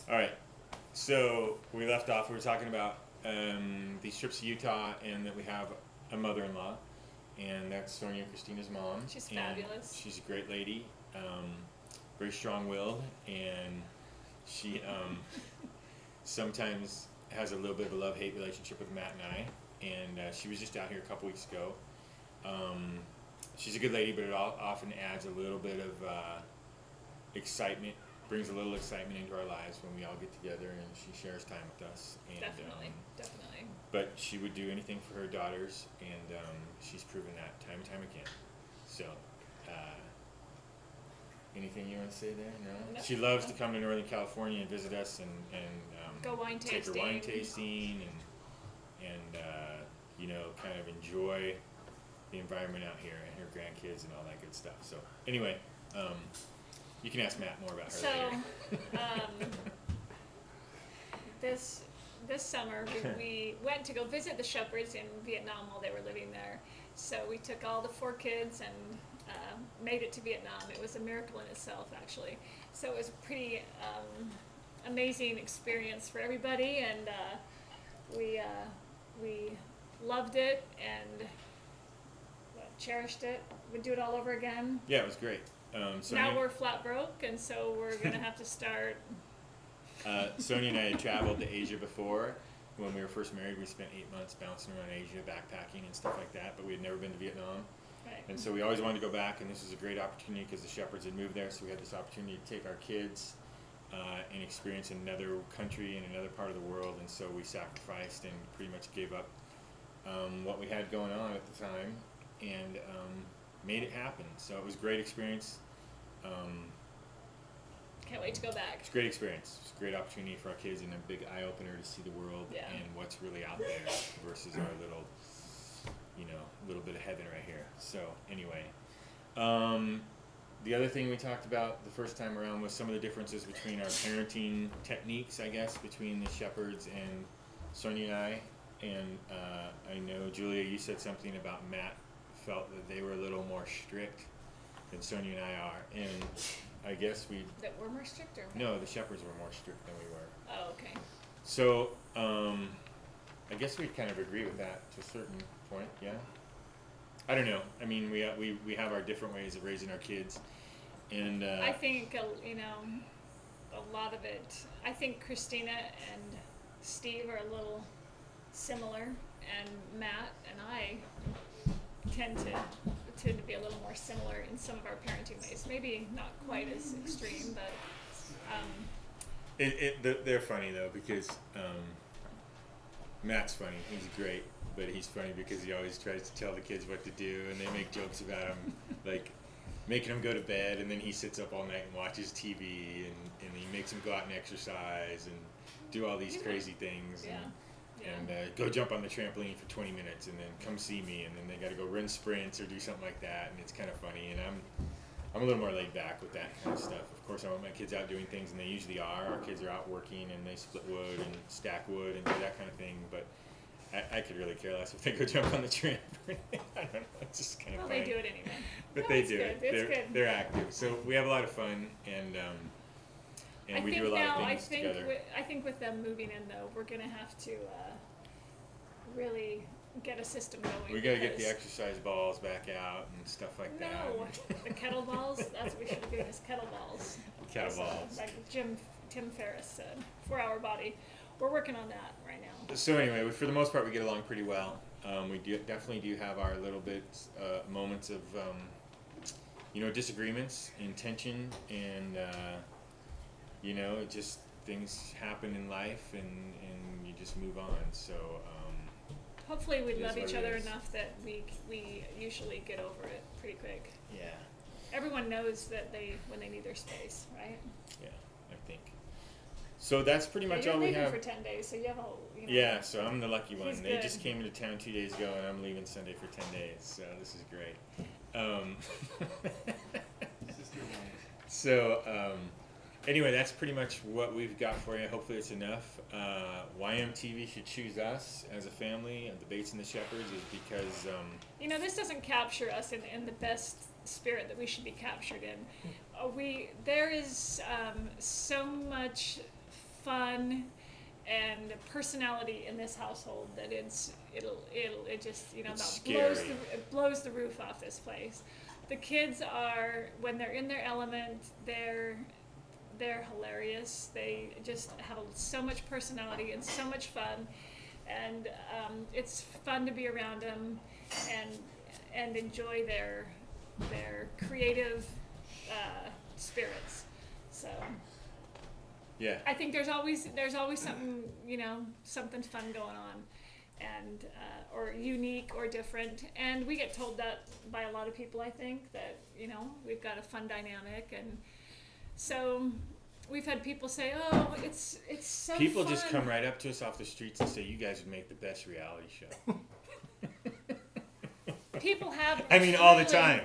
All right. So we left off. We were talking about these trips to Utah, and that we have a mother-in-law, and that's Sonia and Christina's mom. She's and fabulous. She's a great lady, very strong-willed, and she sometimes has a little bit of a love-hate relationship with Matt and I. And she was just out here a couple weeks ago. She's a good lady, but it often adds a little bit of excitement, brings a little excitement into our lives when we all get together and she shares time with us. And, Definitely, definitely. But she would do anything for her daughters, and she's proven that time and time again. So, anything you want to say there? No? No. She loves to come to Northern California and visit us and Go wine take her tasting. wine tasting and you know, kind of enjoy the environment out here and her grandkids and all that good stuff. So anyway, you can ask Matt more about her So, later. this summer we went to go visit the Shepherds in Vietnam while they were living there. So we took all the 4 kids and made it to Vietnam. It was a miracle in itself, actually. So it was a pretty amazing experience for everybody, and we loved it and cherished it. We'd do it all over again. Yeah, it was great. Now we're flat broke, and so we're gonna have to start. Sonia and I had traveled to Asia before. When we were first married, we spent 8 months bouncing around Asia, backpacking and stuff like that, but we had never been to Vietnam. Right. And so we always wanted to go back, and this was a great opportunity because the Shepherds had moved there, so we had this opportunity to take our kids and experience another country and another part of the world. And so we sacrificed and pretty much gave up what we had going on at the time and made it happen. So it was a great experience. Can't wait to go back. It's a great experience. It's a great opportunity for our kids and a big eye-opener to see the world Yeah. and what's really out there versus our little, you know, little bit of heaven right here. So anyway, the other thing we talked about the first time around was some of the differences between our parenting techniques, I guess, between the Shepherds and Sonia and I. And I know, Julia, you said something about Matt felt that they were a little more strict than Sonia and I are. And I guess we... That we're more strict, or No, the Shepherds were more strict than we were. Oh, okay. So, I guess we kind of agree with that to a certain point, yeah? I don't know. I mean, we have our different ways of raising our kids. And I think you know, a lot of it. I think Christina and Steve are a little similar, and Matt and I tend to be a little more similar in some of our parenting ways. Maybe not quite as extreme, but they're funny though, because Matt's funny. He's great, but he's funny because he always tries to tell the kids what to do, and they make jokes about him, like making him go to bed, and then he sits up all night and watches TV, and he makes them go out and exercise and do all these crazy things. yeah. And go jump on the trampoline for 20 minutes, and then come see me, and then they got to go run sprints or do something like that, and it's kind of funny. And I'm a little more laid back with that kind of stuff. Of course, I want my kids out doing things, and they usually are. Our kids are out working, and they split wood and stack wood and do that kind of thing. But I could really care less if they go jump on the trampoline. I don't know. It's just kind of Well, funny. they do it anyway. But No, they it's do good. it. It's good. They're active. So we have a lot of fun, and we do a lot of things together. I think with them moving in, though, we're going to have to really get a system going. We gotta get the exercise balls back out and stuff like that. No, the kettlebells. That's what we should be doing, is kettlebells. Kettlebells. Like Tim Ferriss said, 4-hour body. We're working on that right now. So anyway, for the most part, we get along pretty well. We definitely do have our little bit moments of you know, disagreements and tension, and you know, it just things happen in life, and you just move on. So. Hopefully we love each other is. enough that we usually get over it pretty quick. Yeah. Everyone knows that when they need their space, right? Yeah, I think. So that's pretty much you're all we leaving have. for 10 days, so you have a you know, Yeah, so I'm the lucky one. He's They good. just came into town 2 days ago, and I'm leaving Sunday for 10 days. So this is great. Anyway, that's pretty much what we've got for you. Hopefully it's enough. YMTV should choose us as a family, the Bates and the Shepherds, is because... you know, this doesn't capture us in the best spirit that we should be captured in. There is so much fun and personality in this household that it just It's it blows the roof off this place. The kids are, when they're in their element, they're hilarious. They just have so much personality and so much fun, and it's fun to be around them and enjoy their creative spirits. So Yeah. I think there's always something, something fun going on, and or unique or different. And we get told that by a lot of people. I think that we've got a fun dynamic, and so we've had people say, "Oh, it's so People fun." just come right up to us off the streets and say, "You guys would make the best reality show." People have. I mean, all the truly- time.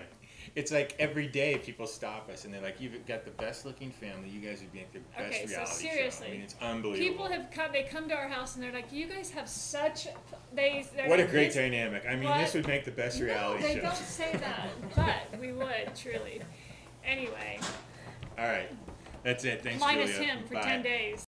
It's like every day people stop us and they're like, "You've got the best looking family. You guys would make the best Okay, so reality seriously, show." I mean, it's unbelievable. People have come. They come to our house and they're like, "You guys have such." They're What a like, great "This- dynamic. I mean, what?" this would make the best reality No, they show. don't say that, but we would truly. Anyway, All right. That's it. Thanks, minus Julia. him for Bye. 10 days.